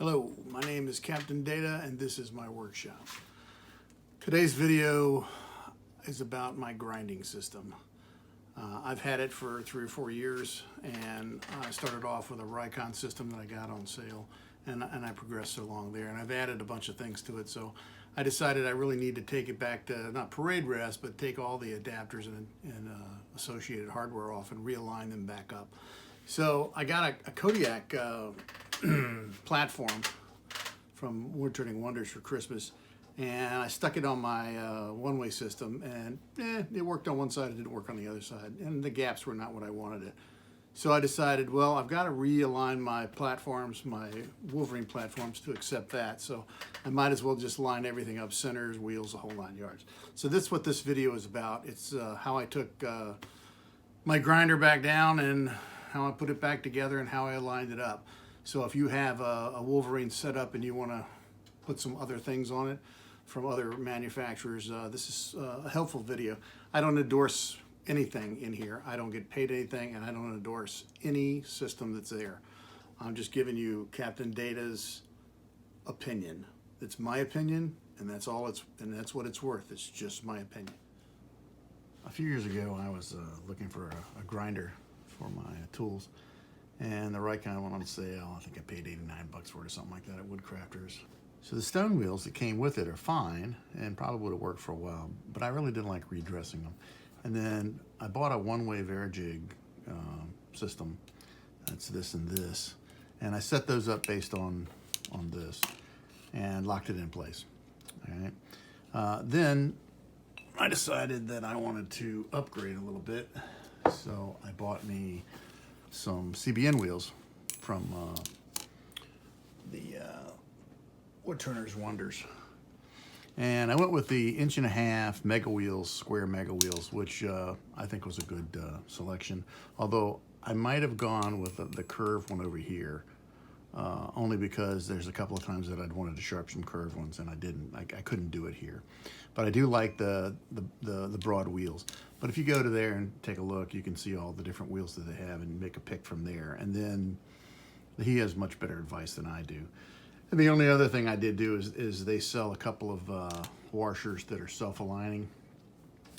Hello, my name is Captain Data and this is my workshop. Today's video is about my grinding system. I've had it for 3 or 4 years, and I started off with a Vari-Grind system that I got on sale, and I progressed along there, and I've added a bunch of things to it. So I decided I really need to take it back to not parade rest, but take all the adapters and associated hardware off and realign them back up. So I got a Kodiak platform from Wood Turning Wonders for Christmas, and I stuck it on my Oneway system, and it worked on one side, it didn't work on the other side, and the gaps were not what I wanted it. So I decided, well, I've got to realign my platforms, my Wolverine platforms, to accept that. So I might as well just line everything up, centers, wheels, the whole 9 yards. So that's what this video is about. It's how I took my grinder back down and how I put it back together and how I aligned it up. So if you have a Wolverine setup and you want to put some other things on it from other manufacturers, this is a helpful video. I don't endorse anything in here. I don't get paid anything, and I don't endorse any system that's there. I'm just giving you Captain Data's opinion. It's my opinion, and that's all that's what it's worth. It's just my opinion. A few years ago, I was looking for a grinder for my tools, and the right kind went on sale. I think I paid 89 bucks for it or something like that at Woodcrafters. So the stone wheels that came with it are fine and probably would have worked for a while, but I really didn't like redressing them. And then I bought a Oneway Vari-Grid system. That's this and this. And I set those up based on this and locked it in place. All right. Then I decided that I wanted to upgrade a little bit. So I bought me some CBN wheels from the Woodturners Wonders. And I went with the 1.5" mega wheels, square mega wheels, which I think was a good selection. Although I might have gone with the curved one over here, only because there's a couple of times that I'd wanted to sharpen some curved ones and I didn't. I couldn't do it here. But I do like the broad wheels. But if you go to there and take a look, you can see all the different wheels that they have and make a pick from there. And then he has much better advice than I do. And the only other thing I did do is they sell a couple of washers that are self-aligning,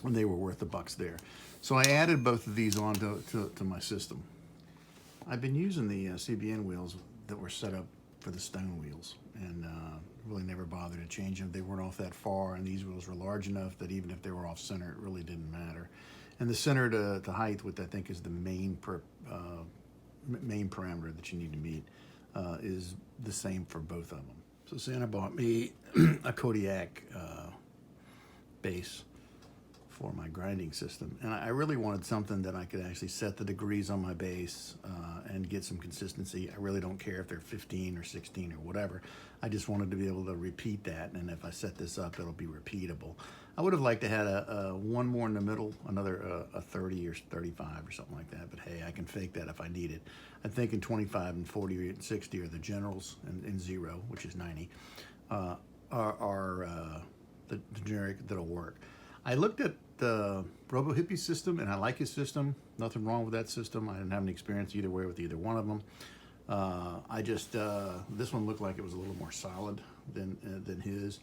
and they were worth the bucks there. So I added both of these on to my system. I've been using the CBN wheels that were set up for the stone wheels, and really never bothered to change them. They weren't off that far, and these wheels were large enough that even if they were off center, it really didn't matter. And the center to height, which I think is the main parameter that you need to meet, is the same for both of them. So Santa bought me a Kodiak base for my grinding system, and I really wanted something that I could actually set the degrees on my base and get some consistency. I really don't care if they're 15 or 16 or whatever. I just wanted to be able to repeat that, and if I set this up, it'll be repeatable. I would have liked to have a one more in the middle, another a 30 or 35 or something like that, but hey, I can fake that if I need it. I'm thinking 25 and 40 and 60 are the generals, and 0, which is 90, are the generic that'll work. I looked at the Robo Hippie system, and I like his system. Nothing wrong with that system. I didn't have any experience either way with either one of them. This one looked like it was a little more solid than his.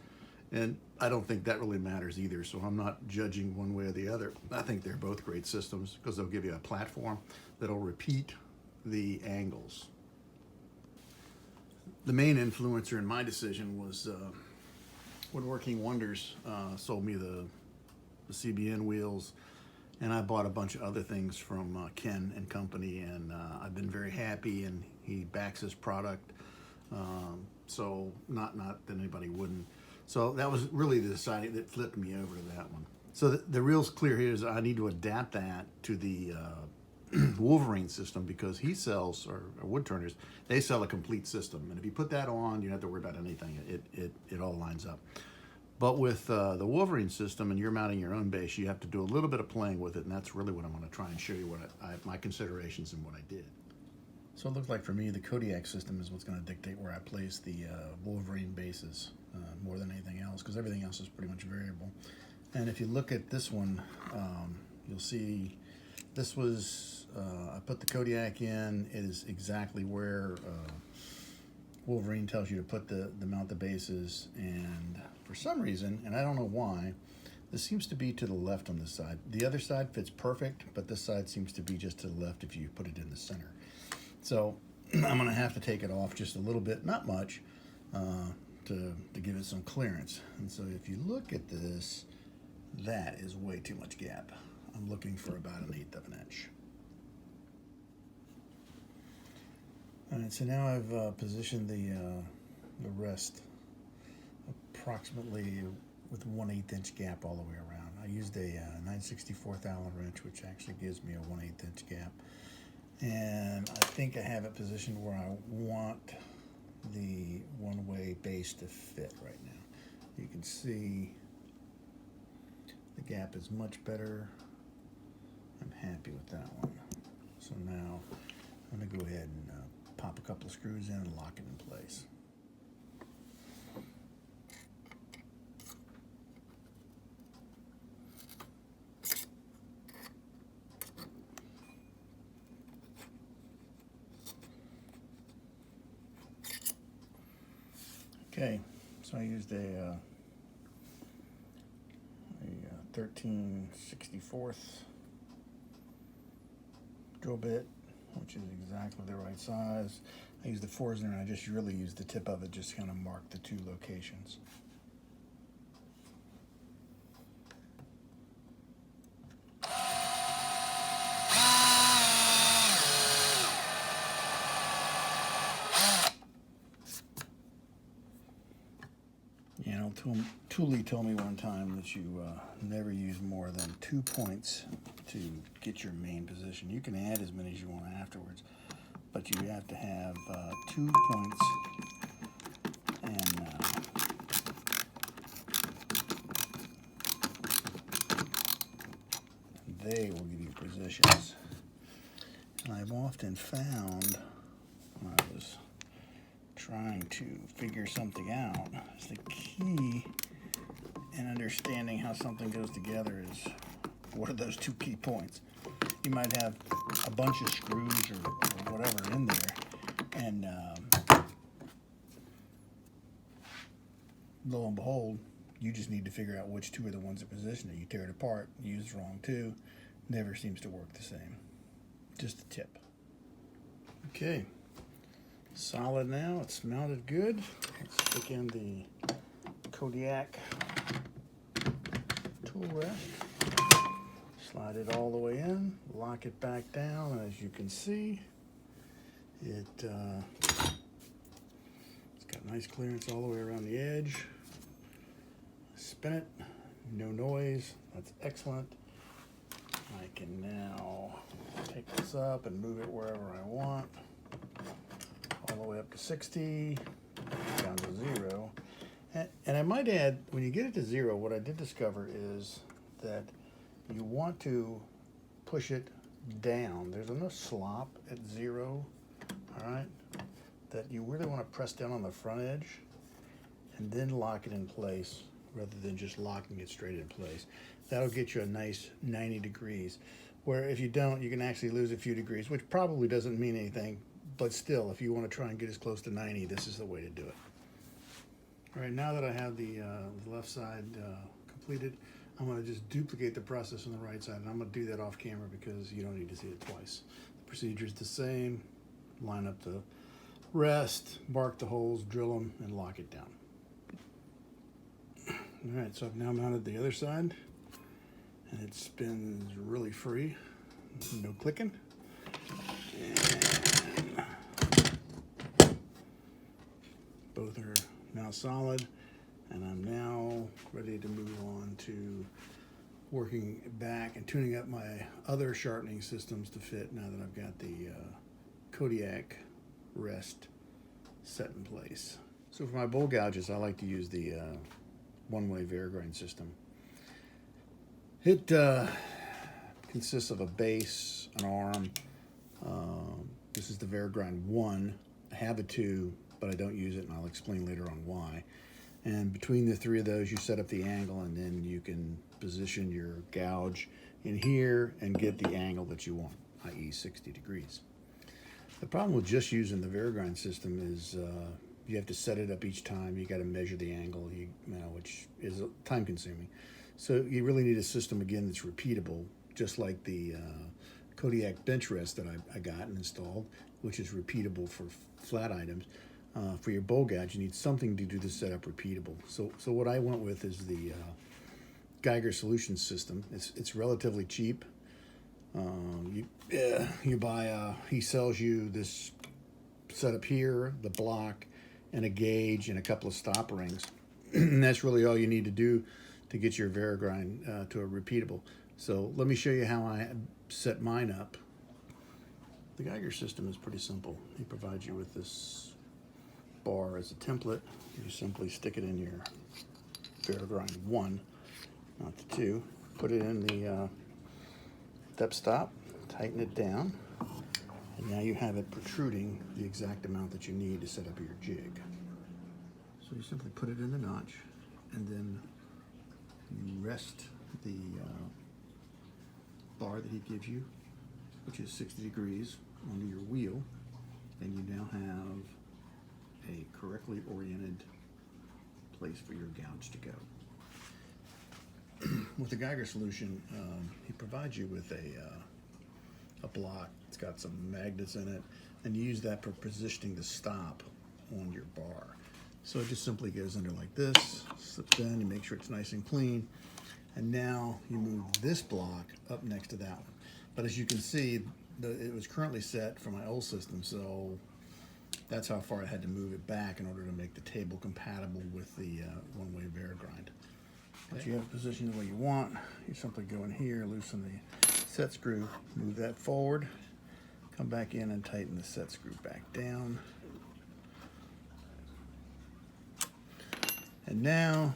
And I don't think that really matters either, so I'm not judging one way or the other. I think they're both great systems because they'll give you a platform that'll repeat the angles. The main influencer in my decision was Woodworking Wonders sold me the CBN wheels, and I bought a bunch of other things from Ken and company, and I've been very happy, and he backs his product, so not that anybody wouldn't. So that was really the deciding that flipped me over to that one. So the real clear here is I need to adapt that to the Wolverine system, because he sells, or Woodturners, they sell a complete system. And if you put that on, you don't have to worry about anything. It all lines up. But with the Wolverine system, and you're mounting your own base, you have to do a little bit of playing with it, and that's really what I'm going to try and show you what my considerations and what I did. So it looks like for me, the Kodiak system is what's going to dictate where I place the Wolverine bases more than anything else, because everything else is pretty much variable. And if you look at this one, you'll see this was, I put the Kodiak in. It is exactly where Wolverine tells you to put the mount the bases, and for some reason, and I don't know why, this seems to be to the left on this side. The other side fits perfect, but this side seems to be just to the left if you put it in the center. So I'm gonna have to take it off just a little bit, not much, to give it some clearance. And so if you look at this, that is way too much gap. I'm looking for about 1/8 of an inch. All right, so now I've positioned the rest approximately with 1/8 inch gap all the way around. I used a 9/64 Allen wrench, which actually gives me a 1/8 inch gap. And I think I have it positioned where I want the one-way base to fit right now. You can see the gap is much better. I'm happy with that one. So now I'm going to go ahead and pop a couple of screws in and lock it in place. Okay, so I used a 13/64 drill bit, which is exactly the right size. I used the Forstner, and I just really used the tip of it just to kind of mark the 2 locations. You know, Thule told me one time that you never use more than 2 points to get your main position. You can add as many as you want afterwards, but you have to have 2 points, and they will give you positions. And I've often found when I was trying to figure something out, is the key in understanding how something goes together is what are those 2 key points. You might have a bunch of screws or whatever in there, and lo and behold, you just need to figure out which 2 are the ones that position it. You tear it apart, use the wrong 2, never seems to work the same. Just a tip. Okay. Solid now, it's mounted good. Let's stick in the Kodiak tool rack. Slide it all the way in, lock it back down, and as you can see, it's got nice clearance all the way around the edge. Spin it, no noise, that's excellent. I can now take this up and move it wherever I want. All the way up to 60, down to 0. And I might add, when you get it to 0, what I did discover is that you want to push it down. There's enough slop at 0, all right, that you really want to press down on the front edge and then lock it in place rather than just locking it straight in place. That'll get you a nice 90 degrees, where if you don't, you can actually lose a few degrees, which probably doesn't mean anything. But still, if you want to try and get as close to 90, this is the way to do it. All right, now that I have the left side completed, I'm going to just duplicate the process on the right side, and I'm going to do that off camera because you don't need to see it twice. The procedure is the same. Line up the rest, mark the holes, drill them, and lock it down. All right, so I've now mounted the other side, and it spins really free, no clicking. Both are now solid, and I'm now ready to move on to working back and tuning up my other sharpening systems to fit now that I've got the Kodiak rest set in place. So for my bowl gouges, I like to use the Oneway Vari-Grind system. It consists of a base, an arm. This is the Vari-Grind 1. I have a 2, but I don't use it, and I'll explain later on why. And between the 3 of those, you set up the angle, and then you can position your gouge in here and get the angle that you want, i.e. 60 degrees. The problem with just using the Vari-Grind system is you have to set it up each time. You got to measure the angle, which is time consuming. So you really need a system again that's repeatable, just like the Kodiak bench rest that I got and installed, which is repeatable for flat items. For your bowl gouge, you need something to do the setup repeatable. So what I went with is the Geiger Solutions system. It's relatively cheap. You buy he sells you this setup here, the block, and a gauge and a couple of stop rings. And that's really all you need to do to get your Vari-Grind to a repeatable. So let me show you how I set mine up. The Geiger system is pretty simple. He provides you with this bar as a template. You simply stick it in your Vari-Grind 1, not the 2. Put it in the depth stop, tighten it down, and now you have it protruding the exact amount that you need to set up your jig. So you simply put it in the notch, and then you rest the bar that he gives you, which is 60 degrees, onto your wheel, and you now have a correctly oriented place for your gouge to go. With the Geiger solution, he provides you with a block. It's got some magnets in it, and you use that for positioning the stop on your bar. So it just simply goes under like this, slips in, you make sure it's nice and clean, and now you move this block up next to that one. But as you can see, it was currently set for my old system, so that's how far I had to move it back in order to make the table compatible with the Oneway Vari-Grind. But you have it positioned the way you want. You simply go in here, loosen the set screw, move that forward, come back in and tighten the set screw back down. And now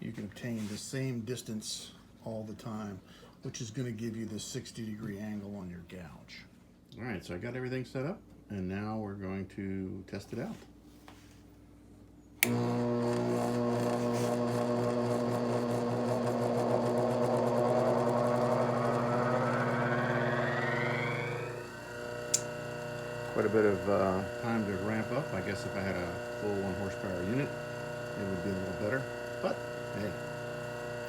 you can obtain the same distance all the time, which is going to give you the 60-degree angle on your gouge. All right, so I got everything set up, and now we're going to test it out. Quite a bit of time to ramp up. I guess if I had a full 1 horsepower unit, it would be a little better. But hey,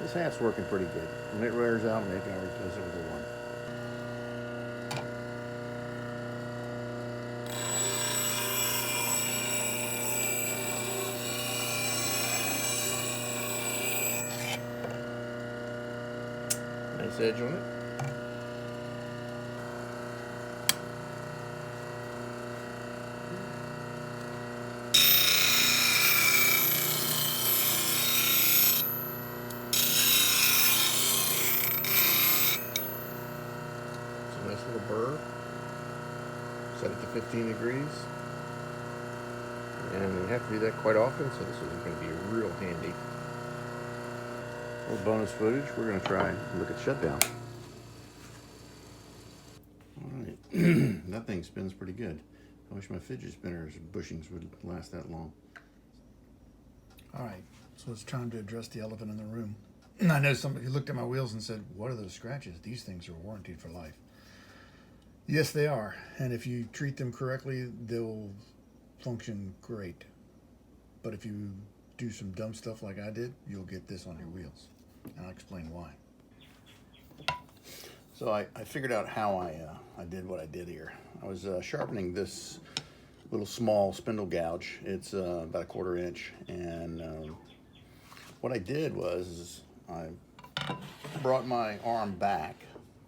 this hat's working pretty good. When it wears out, maybe I'll replace it with a 1. Nice edge on it. Nice little burr. Set it to 15 degrees. And you have to do that quite often, so this is going to be real handy. A little bonus footage. We're going to try and look at shutdown. Alright, that thing spins pretty good. I wish my fidget spinners bushings would last that long. Alright, so it's time to address the elephant in the room. I know somebody looked at my wheels and said, what are those scratches? These things are warranted for life. Yes, they are. And if you treat them correctly, they'll function great. But if you do some dumb stuff like I did, you'll get this on your wheels. And I'll explain why. So I figured out how I did what I did here. I was sharpening this little small spindle gouge. It's about 1/4 inch. And what I did was I brought my arm back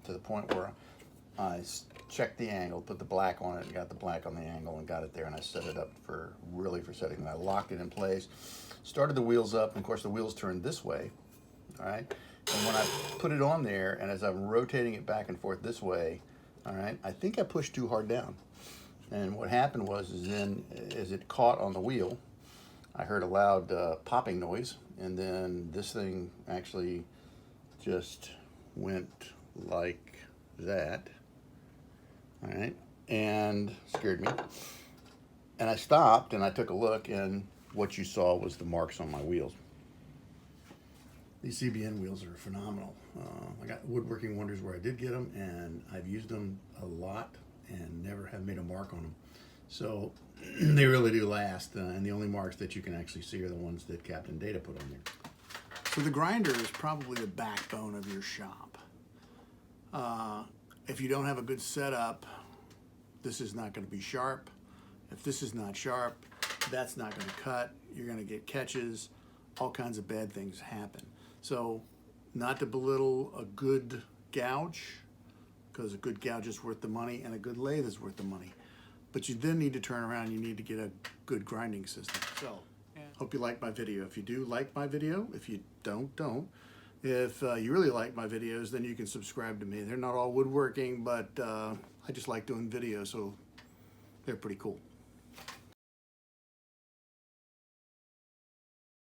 to the point where I checked the angle, put the black on it, and got the black on the angle and got it there, and I set it up for setting. And I locked it in place, started the wheels up, and of course the wheels turned this way, all right? And when I put it on there, and as I'm rotating it back and forth this way, all right, I think I pushed too hard down. And what happened was, then as it caught on the wheel, I heard a loud popping noise, and then this thing actually just went like that. All right, and scared me. And I stopped and I took a look, and what you saw was the marks on my wheels. These CBN wheels are phenomenal. I got woodworking wonders where I did get them, and I've used them a lot and never have made a mark on them. So they really do last, and the only marks that you can actually see are the ones that Captain Data put on there. So the grinder is probably the backbone of your shop. If you don't have a good setup, this is not going to be sharp. If this is not sharp, that's not going to cut. You're going to get catches. All kinds of bad things happen. So not to belittle a good gouge, because a good gouge is worth the money and a good lathe is worth the money. But you then need to turn around, you need to get a good grinding system. So, hope you like my video. If you do like my video, if you don't, don't. If you really like my videos, then you can subscribe to me. They're not all woodworking, but I just like doing videos, so they're pretty cool.